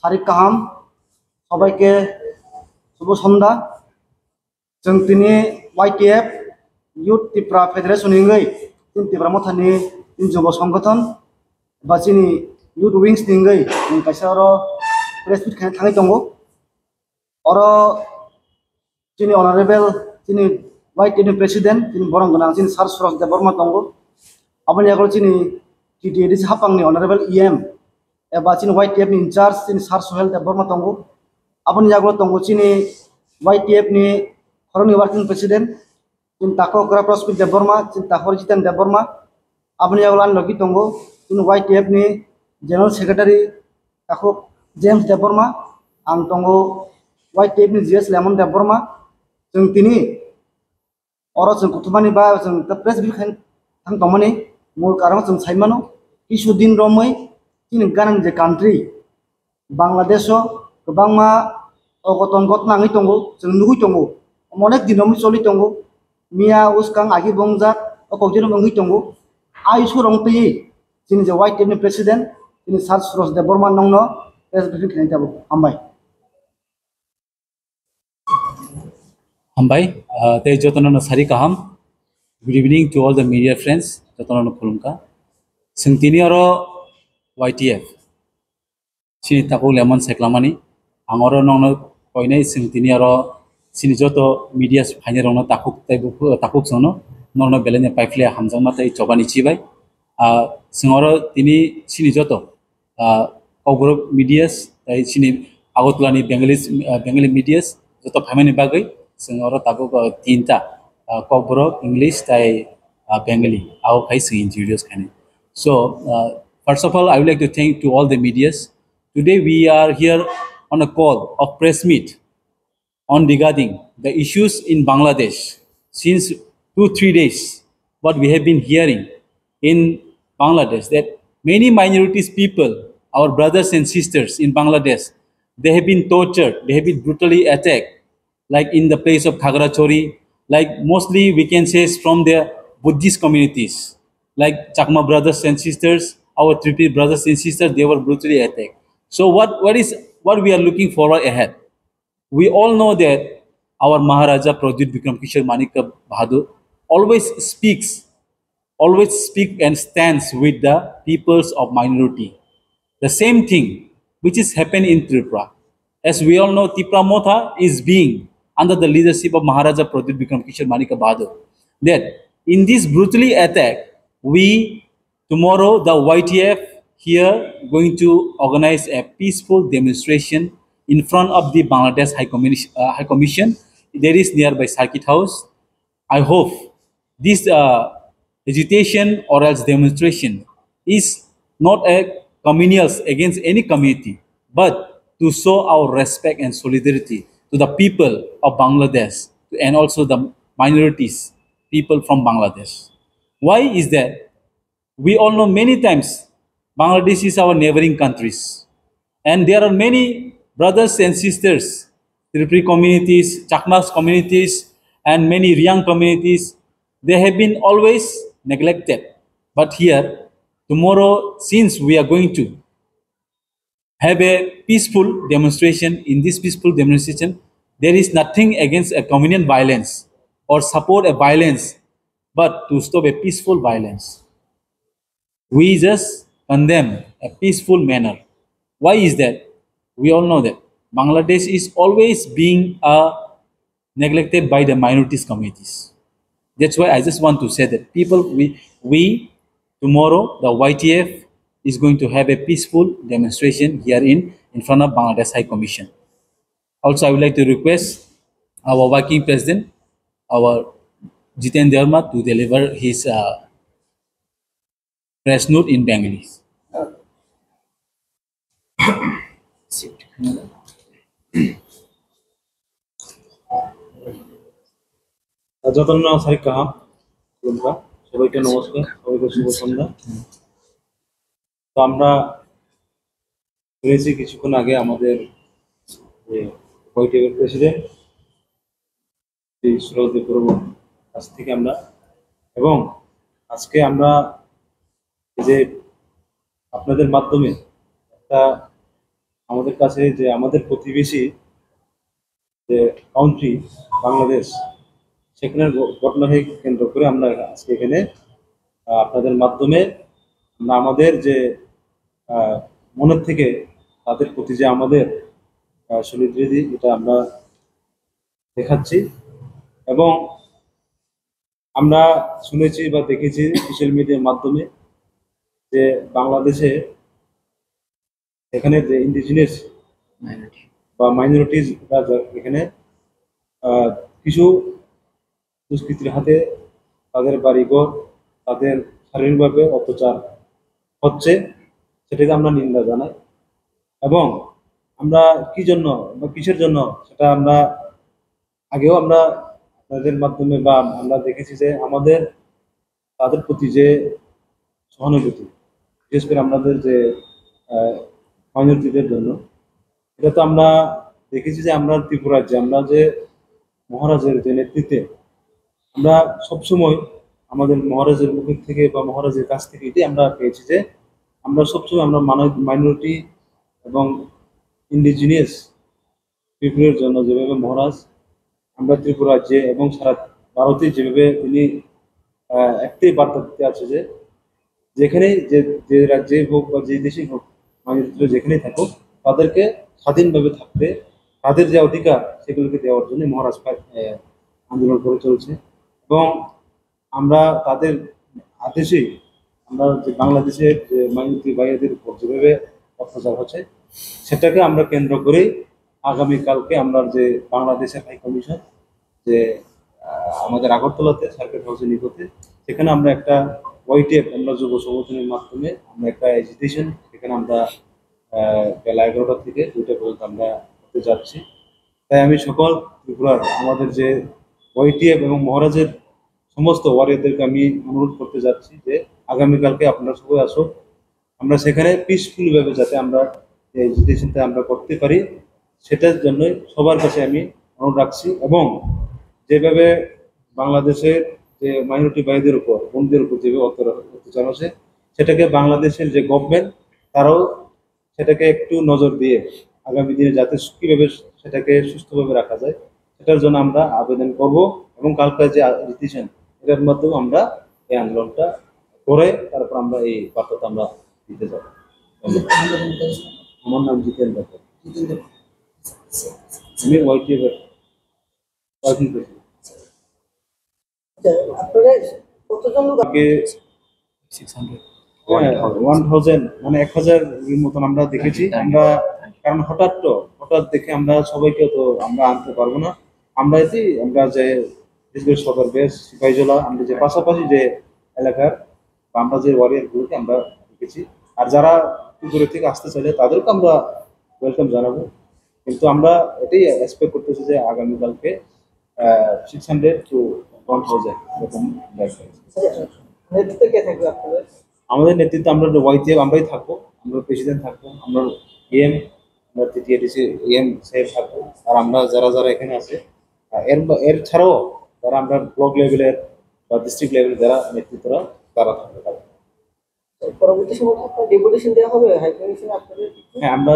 সারিক কাহাম সবাইকে শুভ সন্ধ্যা जों दिनै YTF इउथ त्रिपुरा फेडारेशन हिंगै जों त्रिपुरा मथानि युवा संगठन बा जोंनि इउथ विंग्स हिंगै जों कायसा आरो प्रेस मिट खालामनो थाङै दङ आरो जोंनि अनारेबल जोंनि YTF नि प्रेसिडेन्ट जोंनि बरं गोनां जोंनि सार सुरज देव बर्मा दङ आबानि आगोल जोंनि TTAD हापांनि अनारेबल EM एबा जोंनि YTF नि इनचार्ज जोंनि सार सुहेल देव बर्मा दङ आबानि आगोल दङ जोंनि YTF नि Foreign Working President, in Tako Kraprospit de Burma, in Tahorjitan de Burma, Abnialan Loki Tongo, in YTF ni General Secretary Tako James de Burma, and Tongo YTF ni GS Lemon de Burma, Tini, Oros and Kutumani Bios and the Press Bill and Tomani, Mulkarams and Simano, Ishudin Romay, in Garan the country, Bangladesho, Bangma, Ogoton Gotnang Tongo, Nuitongo. অনেক দিনমি চলি দङ মিয়া উসকাং আগি বংজাক অকজেন বংগি দङ আইসু রংতই जोंनि जे YTF नि president जोंनि सार सुरज देव Burma नंनो press ब्रिफिं खालामनाय जाबाय हामबाय ते जतननो सारि काहाम good evening to all the media friends जतननो खुलुमका सोंथिनि आरो YTF सिनि ताको लेमन सेक्लामानि आंरो नंनो कयनाय सोंथिनि आरो सिनि जतो मीडिया फाइने रंनो ताकुक सोनो नंनो बेलेने पाइफ्ले हामजामा तै चबानि चिबाय सिंगरो तिनि सिनि जतो कग्रुप मीडियास तै सिनि आगोतलानि बेंगली मीडियास जतो फाइमानि बागै सिंगरो ताकुक तीनटा कग्रुप इंग्लिश तै बेंगली आउ खाइ सिं इंट्रोड्यूस खाने so first of all I would like to thank to all the medias today we are here on a call of press meet on regarding the issues in Bangladesh. Since 2-3 days, what we have been hearing in Bangladesh, that many minorities people, our brothers and sisters in Bangladesh, they have been tortured, they have been brutally attacked, like in the place of Khagrachori, like mostly we can say from the Buddhist communities, like Chakma brothers and sisters, our Tripi brothers and sisters, they were brutally attacked. So what we are looking forward ahead? We all know that our Maharaja Pradyut Vikram Kishore Manika Bahadur always speaks and stands with the peoples of minority. The same thing which is happening in Tripura. As we all know, Tripura Motha is being under the leadership of Maharaja Pradyut Vikram Kishore Manika Bahadur. That in this brutally attack, we tomorrow the YTF here going to organize a peaceful demonstration in front of the Bangladesh High Commission. There is nearby Circuit House. I hope this agitation or else demonstration is not a communal against any community, but to show our respect and solidarity to the people of Bangladesh and also the minorities, people from Bangladesh. Why is that? We all know many times Bangladesh is our neighboring countries, and there are many brothers and sisters, Tripuri communities, Chakmas communities, and many Riang communities. They have been always neglected. But here, tomorrow, since we are going to have a peaceful demonstration, in this peaceful demonstration, there is nothing against a communal violence or support a violence, but to stop a peaceful violence. We just condemn a peaceful manner. Why is that? We all know that Bangladesh is always being neglected by the minorities communities. That's why I just want to say that we tomorrow the YTF is going to have a peaceful demonstration here in front of Bangladesh High Commission. Also, I would like to request our working president, our Jiten Dharma, to deliver his press note in Bengali. যতন্য সারি কাহাম সবাইকে নমস্কার, সবাইকে শুভ সন্ধ্যা। তো আমরা শুনেছি কিছুক্ষণ আগে আমাদের YTF প্রেসিডেন্ট শ্রী সুরজ দেব বর্মার কাছ থেকে আমরা, এবং আজকে আমরা যে আপনাদের মাধ্যমে একটা আমাদের কাছে যে আমাদের প্রতিবেশী যে কাউন্ট্রি বাংলাদেশ, সেখানের ঘটনাকে কেন্দ্র করে আমরা আজকে এখানে আপনাদের মাধ্যমে আমরা আমাদের যে মনের থেকে তাদের প্রতি যে আমাদের সলিডারিটি, এটা আমরা দেখাচ্ছি। এবং আমরা শুনেছি বা দেখেছি সোশ্যাল মিডিয়ার মাধ্যমে যে বাংলাদেশে এখানে যে ইন্ডিজিনিয়াস বা মাইনরিটিজরা এখানে কিছু দুষ্কৃতির হাতে তাদের বাড়িঘর, তাদের শারীরিকভাবে অত্যাচার হচ্ছে, সেটাকে আমরা নিন্দা জানাই। এবং আমরা কি জন্য বা কিসের জন্য সেটা আমরা আগেও আমরা তাদের মাধ্যমে বা আমরা দেখেছি যে আমাদের তাদের প্রতি যে সহানুভূতি, বিশেষ করে আমাদের যে মাইনরিটিদের জন্য, এটা তো আমরা দেখেছি যে আমরা ত্রিপুরার যে আমরা যে মহারাজের যে নেতৃত্বে আমরা সবসময় আমাদের মহারাজের মুখের থেকে বা মহারাজের কাছ থেকে এটাই আমরা পেয়েছি যে আমরা সবসময় আমরা মাইনরিটি এবং ইন্ডিজিনিয়াস পিপুলের জন্য যেভাবে মহারাজ আমরা ত্রিপুরা রাজ্যে এবং সারা ভারতে যেভাবে তিনি একটাই বার্তা দিতে আছে যে যেখানে যে যে রাজ্যে হোক বা যে দেশেই হোক, মাইনরিটিরা যেখানেই থাকুক, তাদেরকে স্বাধীনভাবে থাকতে তাদের যে অধিকার সেগুলোকে দেওয়ার জন্য মহারাজ আন্দোলন করে চলছে। এবং আমরা তাদের আদেশেই আমরা যে বাংলাদেশের যে মাইনরিটি ভাইদের উপর যেভাবে অত্যাচার হচ্ছে, সেটাকে আমরা কেন্দ্র করেই আগামীকালকে আমরা যে বাংলাদেশের হাই কমিশন যে আমাদের আগরতলাতে সার্কিট হাউসের নিকটে, সেখানে আমরা একটা ওয়াইটিএফ আমরা যুব সংগঠনের মাধ্যমে আমরা একটা এজিটেশন সেখানে আমরা বেলা 11টা থেকে 2টা পর্যন্ত আমরা করতে যাচ্ছি। তাই আমি সকল ত্রিপুরার আমাদের যে ওয়াইটিএফ এবং মহারাজের সমস্ত ওয়ারিয়রদেরকে আমি অনুরোধ করতে যাচ্ছি যে আগামীকালকে আপনারা সবাই আসুন, আমরা সেখানে পিসফুল ভাবে যাতে আমরা এই এজিটেশনটা আমরা করতে পারি, সেটার জন্যই সবার কাছে আমি অনুরোধ রাখছি। এবং যেভাবে বাংলাদেশের যে মাইনরিটি ভাইদের উপর, বোনদের উপর যেভাবে অত্যাচার হচ্ছে, সেটাকে বাংলাদেশের যে গভর্নমেন্ট তারাও সেটাকে একটু নজর দিয়ে আগামী দিনে যাতে কীভাবে সেটাকে সুস্থভাবে রাখা যায় সেটার জন্য আমরা আবেদন করব। এবং কালকার যে ডিসিশন, এটার মাধ্যমে আমরা এই আন্দোলনটা করে তারপর আমরা এই বার্তাটা আমরা দিতে যাব। আমার নাম জিতেন্দ্র, আমি ওয়াইটিএফ ওয়ার্কিং প্রেসিডেন্ট। আগে 1000 মানে 1000 এর মতন আমরা দেখেছি আমরা, কারণ হঠাৎ দেখে আমরা সবাইকে তো আমরা আনতে পারবো না। আমরা আমরা যে সদর বেশ সিপাহীজলা, আমরা যে পাশাপাশি যে এলাকার বা আমরা যে ওয়ারিয়ার গুলোকে আমরা দেখেছি, আর যারা দূরে থেকে আসতে চাইলে তাদেরকে আমরা ওয়েলকাম জানাবো। কিন্তু আমরা এটাই এক্সপেক্ট করতেছি যে আগামীকালকে 600 to 1000 এরকম নেতৃত্বে কে থাকবে আপনাদের? আমাদের নেতৃত্বে আমরা ওয়াইটিএফ আমরাই থাকবো, আমরা প্রেসিডেন্ট থাকবো, আমরা এম আমরা টিটিএডিসি এম সাহেব থাকবো, আর আমরা যারা যারা এখানে আছে এর ছাড়াও যারা আমরা ব্লক লেভেলের বা ডিস্ট্রিক্ট লেভেলের যারা নেতৃত্বরা তারা থাকবে। পরবর্তী সময় আপনার ডেপুটেশন দেওয়া হবে হাই কমিশনে আপনাদের? হ্যাঁ, আমরা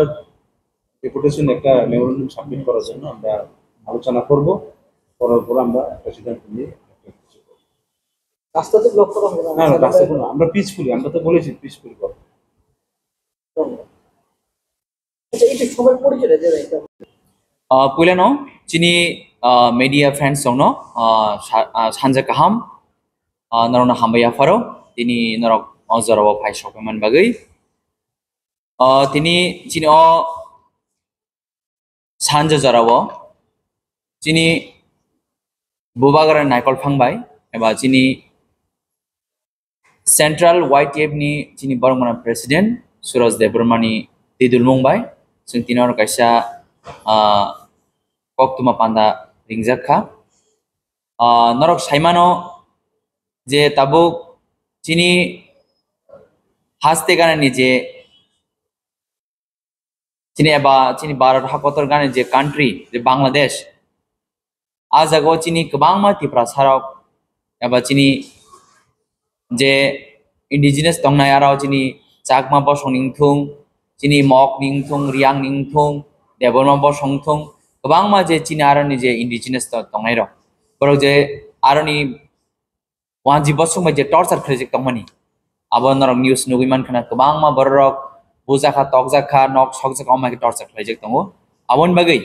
ডেপুটেশন একটা মেমোরেন্ডাম সাবমিট করার জন্য আমরা আলোচনা করব, করার পর আমরা প্রেসিডেন্ট নিয়ে রাস্তা তো ব্লক করা হবে না, রাস্তা আমরা পিসফুলি, আমরা তো বলেছি পিসফুলি করব। আচ্ছা, এই সবার পরিচয় দেবে এটা पुलेनो चिनी media friends songno sanja kaham narona hambaya faro tini norok ojorobo phai sokman bagai tini chini o sanja jarabo chini bubagara naikol phangbai eba chini central YTF ni chini bormana president Suraj Debrmani Tidul Mumbai sing tinor kaisa koktuma panda ringjakha norok saimano je tabuk chini haste ganani je chini eba chini Bharat hakotor gane je country je Bangladesh ajago chini kwbangma tipra sarok eba chini je indigenous tongnai arao chini chakma bosong ningthung chini mok ning thung riang ning thung deborma bo song thung gobang ma je chini aroni je indigenous to tongnai ro borok je aroni wanji bosung ma je torture khrijik tongmani abo norok news nugiman khana gobang ma borok bujaka tokjaka nok sokjaka ma torture khrijik tongo abon bagai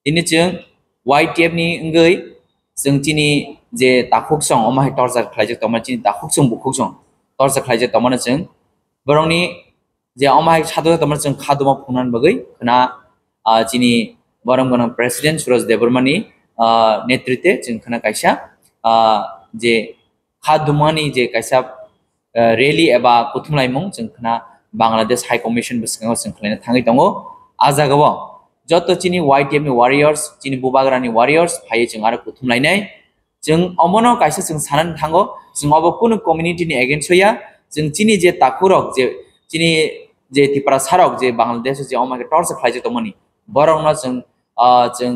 ini chung YTF ni ngai जों चिनी जे ताखुक सं अमाय torture खलाइजक तमन चिनी ताखुक सं बुखुक सं torture खलाइजक तमन जों बरंनि जे अमाय सादो तमन जों खादुमा फुंनान बगै खना चिनी बरम गन प्रेसिडेंट सुरज देबरमानी नेतृत्वे जों खना कायसा जे खादुमानि जे कायसा रैली एबा कुथुमलाइमुं जों खना बांग्लादेश हाई कमिशन बसंगाव जों खलायना थाङै दङ आजागाव जत चिनी YTF नि वारियर्स चिनी बुबाग्रानि वारियर्स फायै जों आरो कुथुमलायनाय जों अमनो कायसा जों सानन थांगो जों अब कुनु कम्युनिटि नि एगेन्स्ट होया जों चिनी जे ताकुरक जे चिनी जे तिप्रा सारक जे बांग्लादेश जे अमाके टर्च खालायजे तमनि बरंना जों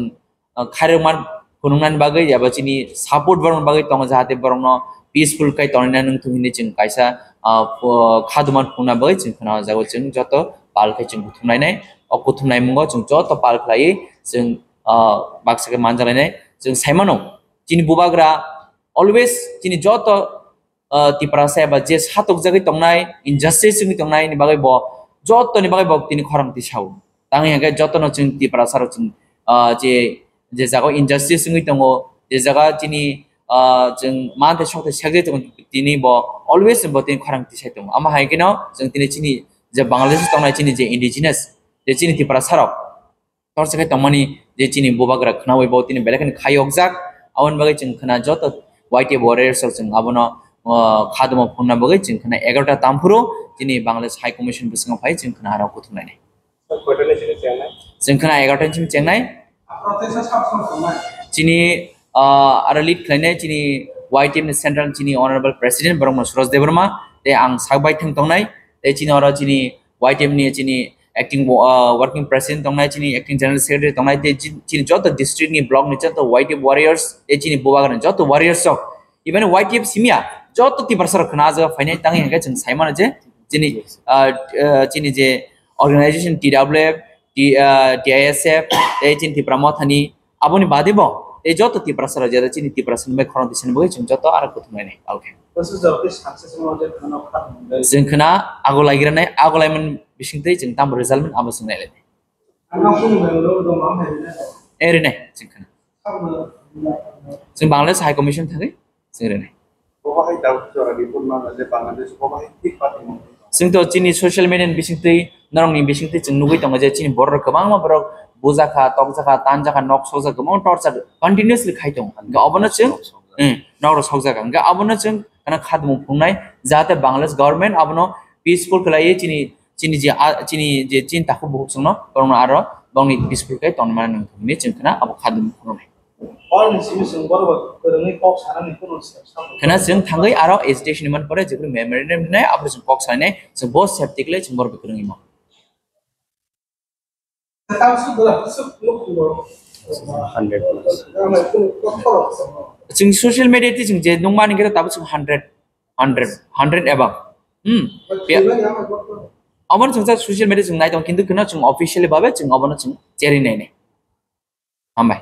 खायरमान खुनुंनान बागै एबा चिनी सपोर्ट बरं बागै तंग जाहाते बरंनो पीसफुल काय तनना नों तुहिनि जों कायसा खादुमान खुना बागै जों खना जागो जों जत पालखै जों कुथुमलायनाय कुथुमनाय मुङाव जों जत पाल खालायो जों बाक्साके मानजालायनाय जों साइमानो चिनी बुबाग्रा अलवेज चिनी जत तिप्रासा एबा जे सातक जागै तंनाय इनजास्टिस जों तंनाय नि बागै ब जत नि बागै ब तिनी खरामति साव ताङै हागे जतनो जों तिप्रासा जों जे जागो इनजास्टिस जों दङो जे जागा चिनी जों मानते सते सेगजे जों तिनी ब अलवेज ब तिनी खरामति साइ दङ आमा हायकेनो जों तिनी चिनी जे बांग्लादेश तंनाय चिनी जे इंडिजिनस जे चिनी तिप्रा सारक torche तमनि जे चिनी बुबाग्रा खनावै ब तिनी बेलेखनि खायकजाक आवन बागै जों खना जत YTF warriors जों आबनो खादुमा फुनना बागै जों खना 11टा तामफुरो चिनी बांग्लादेश हाई कमिशन बसंगाव फाय जों खना हाराव कुथुमलायनाय जों खना 11टा सिम चेंनाय चिनी आरो लीड खालायनाय चिनी YTF नि सेंट्रल चिनी ऑनरेबल प्रेसिडेंट बरंम सुरज देबरमा ते आं सागबाय थंतंनाय ते चिनी अरा चिनी YTF नि चिनी एक्टिंग वर्किंग प्रेसिडेंट तंगनाय चिनी एक्टिंग जनरल सेक्रेटरी तंगनाय ते चिनी जत डिस्ट्रिक्ट नि ब्लॉक नि जत YTF वारियर्स ते चिनी बुबाग्रा जत वारियर्स सक इवन YTF सिमिया जत तिबरसर खना ज फाइनाय ताङै हागे जों साइमान जे चिनी जे ऑर्गेनाइजेशन TWF TISF ते चिनी तिप्रमथानि आबोनि बादेबो ते जत तिप्रसर जे चिनी तिप्रसन बे खरन दिसन बगै जों जत आरो कुथुमनाय आलके जों खना आगो लागिरनाय आगो लायमन बिसिंथै जों ताम रिजाल्ट मन आबो सोंनायलाय एरैनाय जों खना जों बांग्लादेश हाई कमिशन थागै जों एरैनाय जों तो चिनी सोशल मीडिया बिसिंथै नरंनि बिसिंथै जों नुगै दङ जे चिनी बर गोबां बर बुजाखा तकजाखा तानजाखा नक सौजा गोबां टर्चर कन्टिन्युअसलि खायदों अबनो जों नगर सौजागा अबनो जों kana khadmu phungnai jate Bangladesh government abno peaceful khlai chini je chin taku buhuk sungno korno aro bangni peaceful kai tonman nang ni chingkana abo khadmu phungnai kana जों थांगै आरो एजुकेशन मन परे जेबो मेमोरेंडम नै अब जों पक्स हाने जों बहुत सेफ्टी ले जों बरबे करंगि म जों सोशल मीडिया जों जे नंमानि गेदा ताबो जों 100 एबा अमन जों सोशल मीडिया जों नाय दं किन्तु कना जों ऑफिशियली बाबे जों अबनो जों जेरि नायनाय हामबाय